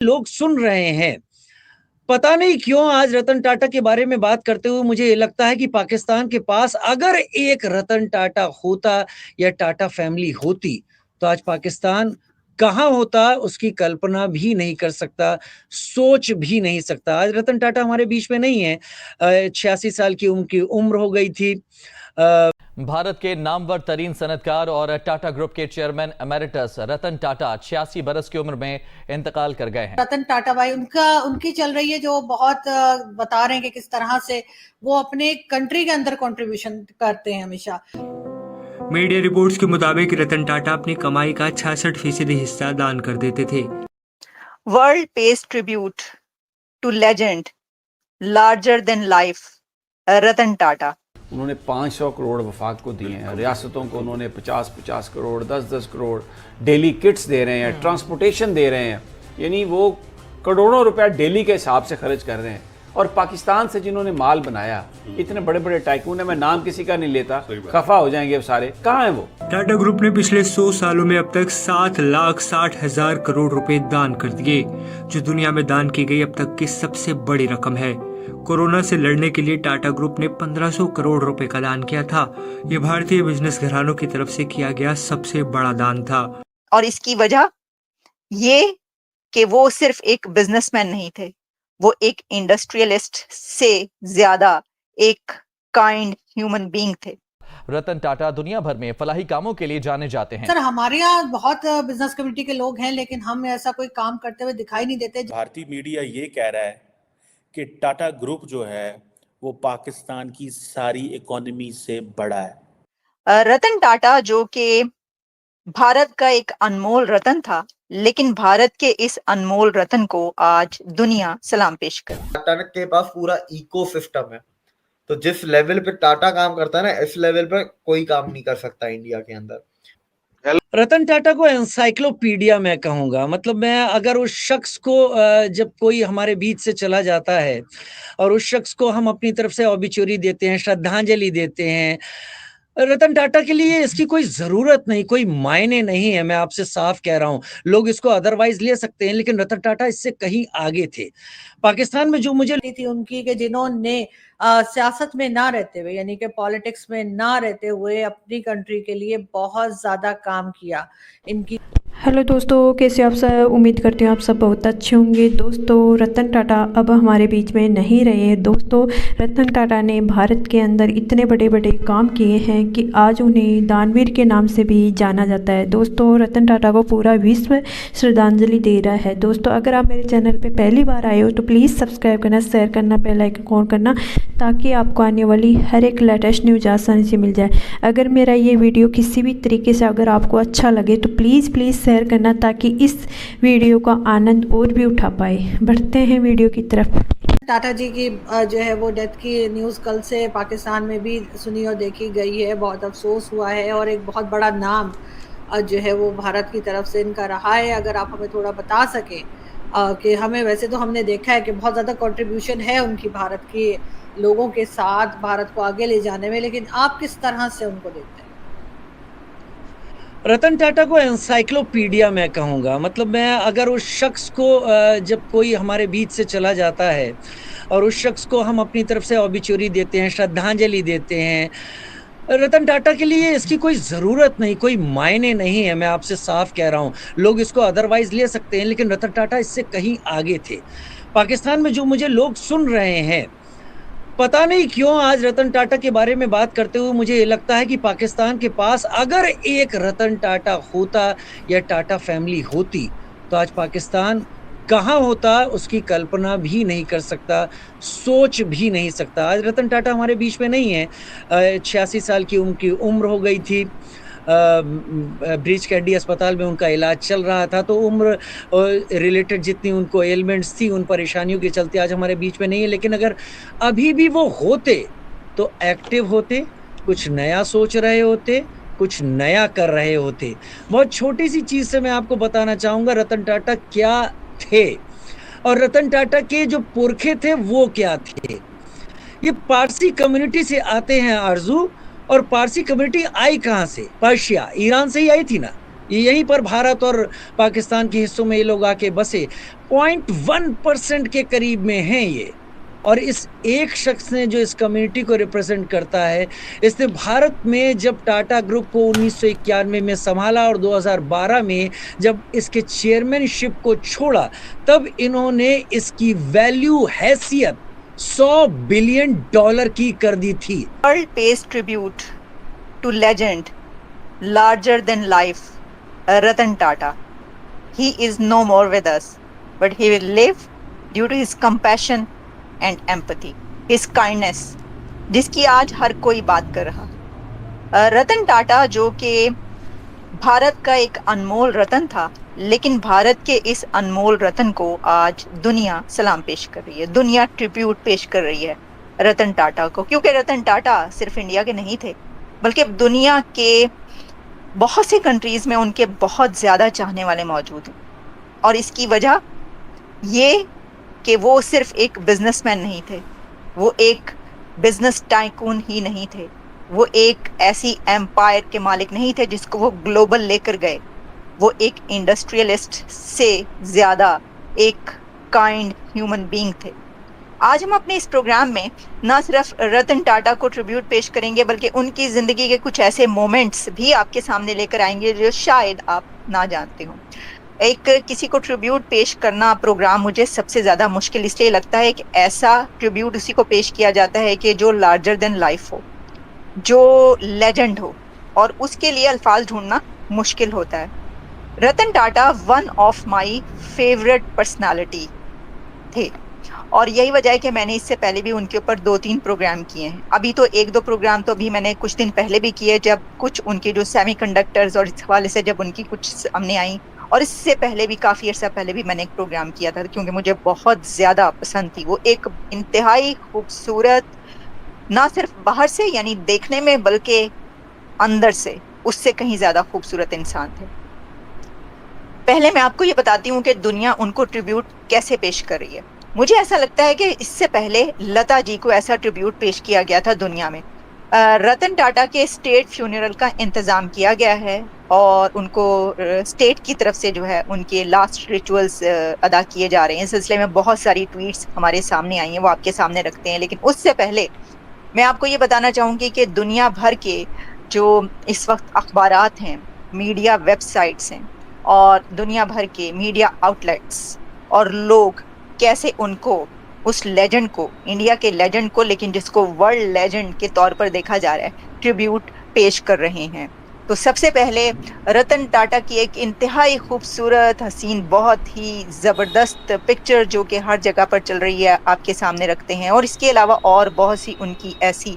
लोग सुन रहे हैं। पता नहीं क्यों आज रतन टाटा के बारे में बात करते हुए मुझे ये लगता है कि पाकिस्तान के पास अगर एक रतन टाटा होता या टाटा फैमिली होती, तो आज पाकिस्तान कहाँ होता उसकी कल्पना भी नहीं कर सकता, सोच भी नहीं सकता। आज रतन टाटा हमारे बीच में नहीं है। 86 साल की उनकी उम्र हो गई थी। भारत के नामवर तरीन सनतकार और टाटा ग्रुप के चेयरमैन एमेरिटस रतन टाटा 86 बरस की उम्र में इंतकाल कर गए हैं। रतन टाटा भाई उनकी चल रही है जो बहुत बता रहे हैं कि किस तरह से वो अपने कंट्री के अंदर कंट्रीब्यूशन करते हैं हमेशा। मीडिया रिपोर्ट्स के मुताबिक रतन टाटा अपनी कमाई का 66% हिस्सा दान कर देते थे। World pays tribute to legend larger than life Ratan Tata. उन्होंने 500 करोड़ वफाक को दिए हैं, रियासतों को उन्होंने 50-50 करोड़ 10-10 करोड़ डेली किट्स दे रहे हैं, ट्रांसपोर्टेशन दे रहे हैं, यानी वो करोड़ों रुपया डेली के हिसाब से खर्च कर रहे हैं। और पाकिस्तान से जिन्होंने माल बनाया, इतने बड़े बड़े टाइकून है, मैं नाम किसी का नहीं लेता, खफा हो जाएंगे अब सारे, कहाँ हैं वो। टाटा ग्रुप ने पिछले 100 सालों में अब तक 7,60,000 करोड़ रुपए दान कर दिए, जो दुनिया में दान की गई अब तक की सबसे बड़ी रकम है। कोरोना से लड़ने के लिए टाटा ग्रुप ने 1500 करोड़ रुपए का दान किया था। ये भारतीय बिजनेस घरानों की तरफ से किया गया सबसे बड़ा दान था। और इसकी वजह ये कि वो सिर्फ एक बिजनेसमैन नहीं थे, वो एक इंडस्ट्रियलिस्ट से ज्यादा एक काइंड ह्यूमन बीइंग थे। रतन टाटा दुनिया भर में फलाही कामों के लिए जाने जाते हैं। सर, हमारे यहाँ बहुत बिजनेस कम्युनिटी के लोग हैं, लेकिन हम ऐसा कोई काम करते हुए दिखाई नहीं देते। भारतीय मीडिया ये कह रहा है कि टाटा ग्रुप जो है वो पाकिस्तान की सारी इकोनॉमी से बड़ा है। रतन टाटा जो कि भारत का एक अनमोल रतन था, लेकिन भारत के इस अनमोल रतन को आज दुनिया सलाम पेश कर। टाटा के पास पूरा इकोसिस्टम है, तो जिस लेवल पे टाटा काम करता है ना, इस लेवल पे कोई काम नहीं कर सकता इंडिया के अंदर। रतन टाटा को एनसाइक्लोपीडिया मैं कहूँगा। मतलब मैं अगर उस शख्स को जब कोई हमारे बीच से चला जाता है और उस शख्स को हम अपनी तरफ से ऑबिचुरी देते हैं, श्रद्धांजलि देते हैं, रतन टाटा के लिए इसकी कोई ज़रूरत नहीं, कोई मायने नहीं है। मैं आपसे साफ कह रहा हूँ। लोग इसको अदरवाइज़ ले सकते हैं, लेकिन रतन टाटा इससे कहीं आगे थे। पाकिस्तान में जो मुझे थी उनकी कि जिन्होंने सियासत में ना रहते हुए, यानी कि पॉलिटिक्स में ना रहते हुए अपनी कंट्री के लिए बहुत ज़्यादा काम किया। इनकी हेलो दोस्तों, कैसे आप सब? उम्मीद करती हूँ आप सब बहुत अच्छे होंगे। दोस्तों, रतन टाटा अब हमारे बीच में नहीं रहे हैं। दोस्तों, रतन टाटा ने भारत के अंदर इतने बड़े बड़े काम किए हैं कि आज उन्हें दानवीर के नाम से भी जाना जाता है। दोस्तों, रतन टाटा को पूरा विश्व श्रद्धांजलि दे रहा है। दोस्तों, अगर आप मेरे चैनल पर पहली बार आए हो तो प्लीज़ सब्सक्राइब करना, शेयर करना, बेल आइकन ऑन करना, ताकि आपको आने वाली हर एक लेटेस्ट न्यूज़ आसानी से मिल जाए। अगर मेरा ये वीडियो किसी भी तरीके से अगर आपको अच्छा लगे तो प्लीज़ शेयर करना, ताकि इस वीडियो का आनंद और भी उठा पाए। बढ़ते हैं वीडियो की तरफ। टाटा जी की जो है वो डेथ की न्यूज़ कल से पाकिस्तान में भी सुनी और देखी गई है। बहुत अफसोस हुआ है और एक बहुत बड़ा नाम जो है वो भारत की तरफ से इनका रहा है। अगर आप हमें थोड़ा बता सकें कि हमें, वैसे तो हमने देखा है कि बहुत ज़्यादा कंट्रीब्यूशन है उनकी भारत के लोगों के साथ भारत को आगे ले जाने में, लेकिन आप किस तरह से उनको देखते हैं? रतन टाटा को एनसाइक्लोपीडिया मैं कहूँगा। मतलब मैं अगर उस शख्स को जब कोई हमारे बीच से चला जाता है और उस शख्स को हम अपनी तरफ से ऑबिचुरी देते हैं, श्रद्धांजलि देते हैं, रतन टाटा के लिए इसकी कोई ज़रूरत नहीं, कोई मायने नहीं है। मैं आपसे साफ कह रहा हूँ। लोग इसको अदरवाइज़ ले सकते हैं, लेकिन रतन टाटा इससे कहीं आगे थे। पाकिस्तान में जो मुझे लोग सुन रहे हैं, पता नहीं क्यों आज रतन टाटा के बारे में बात करते हुए मुझे ये लगता है कि पाकिस्तान के पास अगर एक रतन टाटा होता या टाटा फैमिली होती, तो आज पाकिस्तान कहाँ होता उसकी कल्पना भी नहीं कर सकता, सोच भी नहीं सकता। आज रतन टाटा हमारे बीच में नहीं है। 86 साल की उनकी उम्र हो गई थी। ब्रीच कैंडी अस्पताल में उनका इलाज चल रहा था, तो उम्र रिलेटेड जितनी उनको एलिमेंट्स थी, उन परेशानियों के चलते आज हमारे बीच में नहीं है। लेकिन अगर अभी भी वो होते तो एक्टिव होते, कुछ नया सोच रहे होते, कुछ नया कर रहे होते। बहुत छोटी सी चीज़ से मैं आपको बताना चाहूँगा रतन टाटा क्या थे और रतन टाटा के जो पुरखे थे वो क्या थे। ये पारसी कम्युनिटी से आते हैं आरजू, और पारसी कम्युनिटी आई कहाँ से? पर्शिया, ईरान से ही आई थी ना। यहीं पर भारत और पाकिस्तान के हिस्सों में ये लोग आके बसे, 0.1% के करीब में हैं ये। और इस एक शख्स ने जो इस कम्युनिटी को रिप्रेजेंट करता है, इसने भारत में जब टाटा ग्रुप को 1991 में संभाला और 2012 में जब इसके चेयरमैनशिप को छोड़ा, तब इन्होंने इसकी वैल्यू हैसियत $100 बिलियन की कर दी थी। World pays tribute to legend larger than life, Ratan Tata. He is no more with us, but he will live due to his compassion and empathy, his kindness, जिसकी आज हर कोई बात कर रहा। रतन टाटा जो कि भारत का एक अनमोल रतन था, लेकिन भारत के इस अनमोल रतन को आज दुनिया सलाम पेश कर रही है, दुनिया ट्रिब्यूट पेश कर रही है रतन टाटा को, क्योंकि रतन टाटा सिर्फ इंडिया के नहीं थे, बल्कि दुनिया के बहुत से कंट्रीज में उनके बहुत ज़्यादा चाहने वाले मौजूद हैं। और इसकी वजह ये कि वो सिर्फ एक बिजनेसमैन नहीं थे, वो एक बिजनेस टाइकून ही नहीं थे, वो एक ऐसी एम्पायर के मालिक नहीं थे जिसको वो ग्लोबल लेकर गए। वो एक इंडस्ट्रियलिस्ट से ज़्यादा एक काइंड ह्यूमन बीइंग थे। आज हम अपने इस प्रोग्राम में ना सिर्फ रतन टाटा को ट्रिब्यूट पेश करेंगे, बल्कि उनकी ज़िंदगी के कुछ ऐसे मोमेंट्स भी आपके सामने लेकर आएंगे जो शायद आप ना जानते हो। एक किसी को ट्रिब्यूट पेश करना प्रोग्राम मुझे सबसे ज़्यादा मुश्किल इसलिए लगता है कि ऐसा ट्रिब्यूट उसी को पेश किया जाता है कि जो लार्जर देन लाइफ हो, जो लेजेंड हो, और उसके लिए अल्फाज ढूंढना मुश्किल होता है। Ratan Tata one of my favourite personality थे, और यही वजह है कि मैंने इससे पहले भी उनके ऊपर 2-3 प्रोग्राम किए हैं। अभी तो 1-2 प्रोग्राम तो अभी मैंने कुछ दिन पहले भी किए, जब कुछ उनके जो सेमीकंडक्टर्स और इस हवाले से जब उनकी कुछ सामने आई, और इससे पहले भी काफ़ी अर्सा पहले भी मैंने एक प्रोग्राम किया था, क्योंकि मुझे बहुत ज़्यादा पसंद थी। वो एक इंतहाई खूबसूरत, ना सिर्फ बाहर से यानी देखने में, बल्कि अंदर से उससे कहीं ज़्यादा खूबसूरत इंसान थे। पहले मैं आपको ये बताती हूँ कि दुनिया उनको ट्रिब्यूट कैसे पेश कर रही है। मुझे ऐसा लगता है कि इससे पहले लता जी को ऐसा ट्रिब्यूट पेश किया गया था दुनिया में। रतन टाटा के स्टेट फ्यूनरल का इंतज़ाम किया गया है, और उनको स्टेट की तरफ से जो है उनके लास्ट रिचुअल्स अदा किए जा रहे हैं। इस सिलसिले में बहुत सारी ट्वीट्स हमारे सामने आई हैं, वो आपके सामने रखते हैं। लेकिन उससे पहले मैं आपको ये बताना चाहूँगी कि दुनिया भर के जो इस वक्त अखबारात हैं, मीडिया वेबसाइट्स हैं, और दुनिया भर के मीडिया आउटलेट्स और लोग कैसे उनको, उस लेजेंड को, इंडिया के लेजेंड को, लेकिन जिसको वर्ल्ड लेजेंड के तौर पर देखा जा रहा है, ट्रिब्यूट पेश कर रहे हैं। तो सबसे पहले रतन टाटा की एक इंतहाई खूबसूरत, हसीन, बहुत ही ज़बरदस्त पिक्चर जो कि हर जगह पर चल रही है आपके सामने रखते हैं। और इसके अलावा और बहुत सी उनकी ऐसी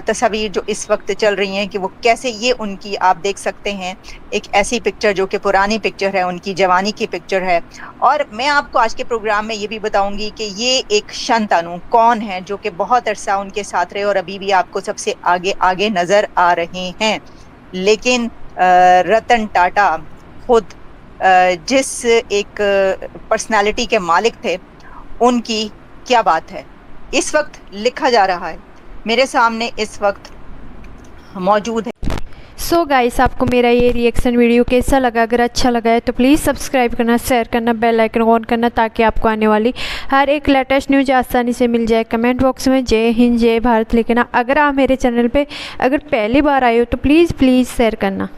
तस्वीर जो इस वक्त चल रही हैं कि वो कैसे, ये उनकी आप देख सकते हैं एक ऐसी पिक्चर जो कि पुरानी पिक्चर है, उनकी जवानी की पिक्चर है। और मैं आपको आज के प्रोग्राम में ये भी बताऊंगी कि ये एक शंतनु कौन है जो कि बहुत अरसा उनके साथ रहे और अभी भी आपको सबसे आगे आगे नज़र आ रहे हैं। लेकिन रतन टाटा खुद जिस एक पर्सनालिटी के मालिक थे, उनकी क्या बात है, इस वक्त लिखा जा रहा है, मेरे सामने इस वक्त मौजूद है। सो गाइस, आपको मेरा ये रिएक्शन वीडियो कैसा लगा? अगर अच्छा लगा है तो प्लीज़ सब्सक्राइब करना, शेयर करना, बेल आइकन ऑन करना, ताकि आपको आने वाली हर एक लेटेस्ट न्यूज़ आसानी से मिल जाए। कमेंट बॉक्स में जय हिंद, जय भारत लिखना। अगर आप मेरे चैनल पे अगर पहली बार आए हो तो प्लीज़ शेयर करना।